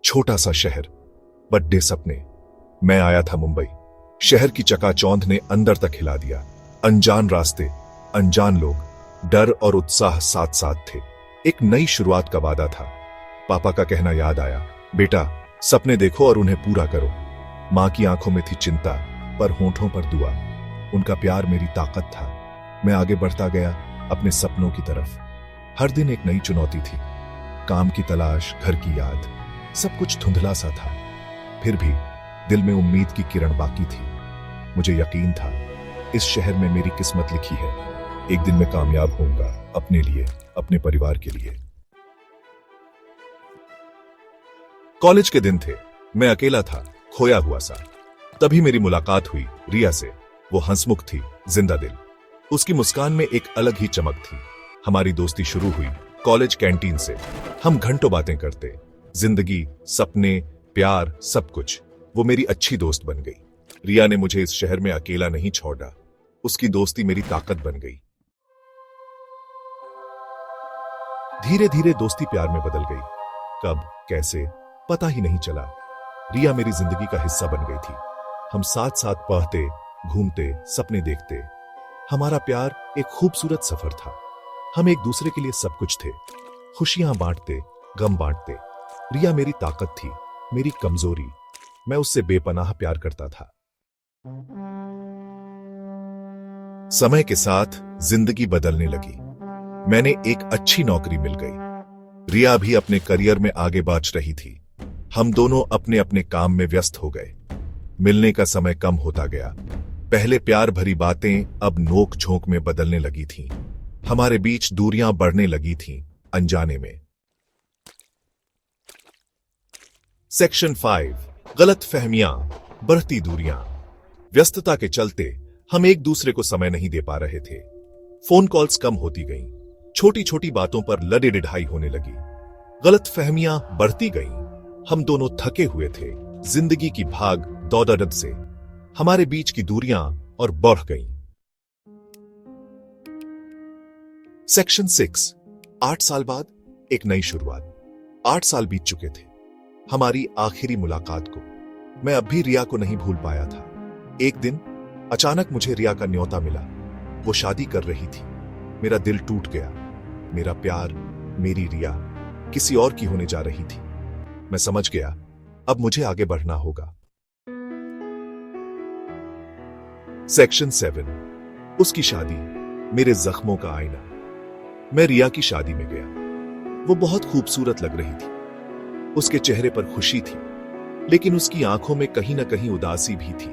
छोटा सा शहर, बड़े सपने। मैं आया था मुंबई। शहर की चकाचौंध ने अंदर तक हिला दिया। अनजान रास्ते, अनजान लोग, डर और उत्साह साथ साथ थे। एक नई शुरुआत का वादा था। पापा का कहना याद आया, बेटा सपने देखो और उन्हें पूरा करो। मां की आंखों में थी चिंता, पर होंठों पर दुआ। उनका प्यार मेरी ताकत था। मैं आगे बढ़ता गया अपने सपनों की तरफ। हर दिन एक नई चुनौती थी। काम की तलाश, घर की याद, सब कुछ धुंधला सा था। फिर भी दिल में उम्मीद की किरण बाकी थी। मुझे यकीन था इस शहर में मेरी किस्मत लिखी है। एक दिन मैं कामयाब होऊंगा, अपने लिए, अपने परिवार के लिए। कॉलेज के दिन थे। मैं अकेला था, खोया हुआ सा। तभी मेरी मुलाकात हुई रिया से। वो हंसमुख थी, जिंदा दिल। उसकी मुस्कान में एक अलग ही चमक थी। हमारी दोस्ती शुरू हुई कॉलेज कैंटीन से। हम घंटों बातें करते, जिंदगी, सपने, प्यार, सब कुछ। वो मेरी अच्छी दोस्त बन गई। रिया ने मुझे इस शहर में अकेला नहीं छोड़ा। उसकी दोस्ती मेरी ताकत बन गई। धीरे धीरे दोस्ती प्यार में बदल गई। कब, कैसे, पता ही नहीं चला। रिया मेरी जिंदगी का हिस्सा बन गई थी। हम साथ साथ पढ़ते, घूमते, सपने देखते। हमारा प्यार एक खूबसूरत सफर था। हम एक दूसरे के लिए सब कुछ थे। खुशियां बांटते, गम बांटते। रिया मेरी ताकत थी, मेरी कमजोरी। मैं उससे बेपनाह प्यार करता था। समय के साथ जिंदगी बदलने लगी। मैंने एक अच्छी नौकरी मिल गई। रिया भी अपने करियर में आगे बढ़ रही थी। हम दोनों अपने अपने काम में व्यस्त हो गए। मिलने का समय कम होता गया। पहले प्यार भरी बातें अब नोक झोंक में बदलने लगी थीं। हमारे बीच दूरियां बढ़ने लगी थीं, अनजाने में। सेक्शन 5, गलत फहमियां, बढ़ती दूरियां। व्यस्तता के चलते हम एक दूसरे को समय नहीं दे पा रहे थे। फोन कॉल्स कम होती गईं। छोटी छोटी बातों पर लड़े डिढ़ाई होने लगी। गलत फहमियां बढ़ती गईं। हम दोनों थके हुए थे, जिंदगी की भाग दौड़ से। हमारे बीच की दूरियां और बढ़ गईं। सेक्शन 6, 8 साल बाद एक नई शुरुआत। 8 साल बीत चुके थे हमारी आखिरी मुलाकात को। मैं अब भी रिया को नहीं भूल पाया था। एक दिन अचानक मुझे रिया का न्योता मिला। वो शादी कर रही थी। मेरा दिल टूट गया। मेरा प्यार, मेरी रिया किसी और की होने जा रही थी। मैं समझ गया अब मुझे आगे बढ़ना होगा। सेक्शन 7, उसकी शादी, मेरे जख्मों का आईना। मैं रिया की शादी में गया। वो बहुत खूबसूरत लग रही थी। उसके चेहरे पर खुशी थी, लेकिन उसकी आंखों में कहीं ना कहीं उदासी भी थी।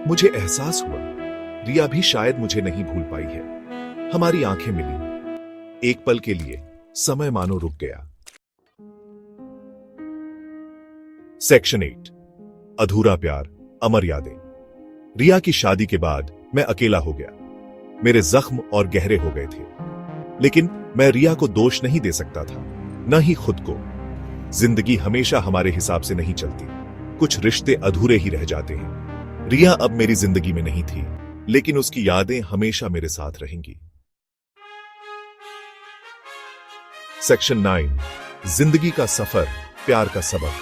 मुझे एहसास हुआ रिया भी शायद मुझे नहीं भूल पाई है। हमारी आंखें मिली। एक पल के लिए समय मानो रुक गया। सेक्शन 8, अधूरा प्यार, अमर यादें। रिया की शादी के बाद मैं अकेला हो गया। मेरे जख्म और गहरे हो गए थे। लेकिन मैं रिया को दोष नहीं दे सकता था, न ही खुद को। जिंदगी हमेशा हमारे हिसाब से नहीं चलती। कुछ रिश्ते अधूरे ही रह जाते हैं। रिया अब मेरी जिंदगी में नहीं थी, लेकिन उसकी यादें हमेशा मेरे साथ रहेंगी। सेक्शन 9, जिंदगी का सफर, प्यार का सबक।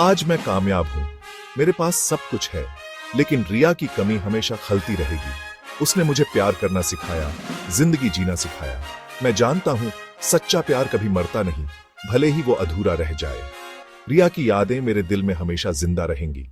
आज मैं कामयाब हूं। मेरे पास सब कुछ है, लेकिन रिया की कमी हमेशा खलती रहेगी। उसने मुझे प्यार करना सिखाया, जिंदगी जीना सिखाया। मैं जानता हूं सच्चा प्यार कभी मरता नहीं, भले ही वो अधूरा रह जाए। रिया की यादें मेरे दिल में हमेशा जिंदा रहेंगी।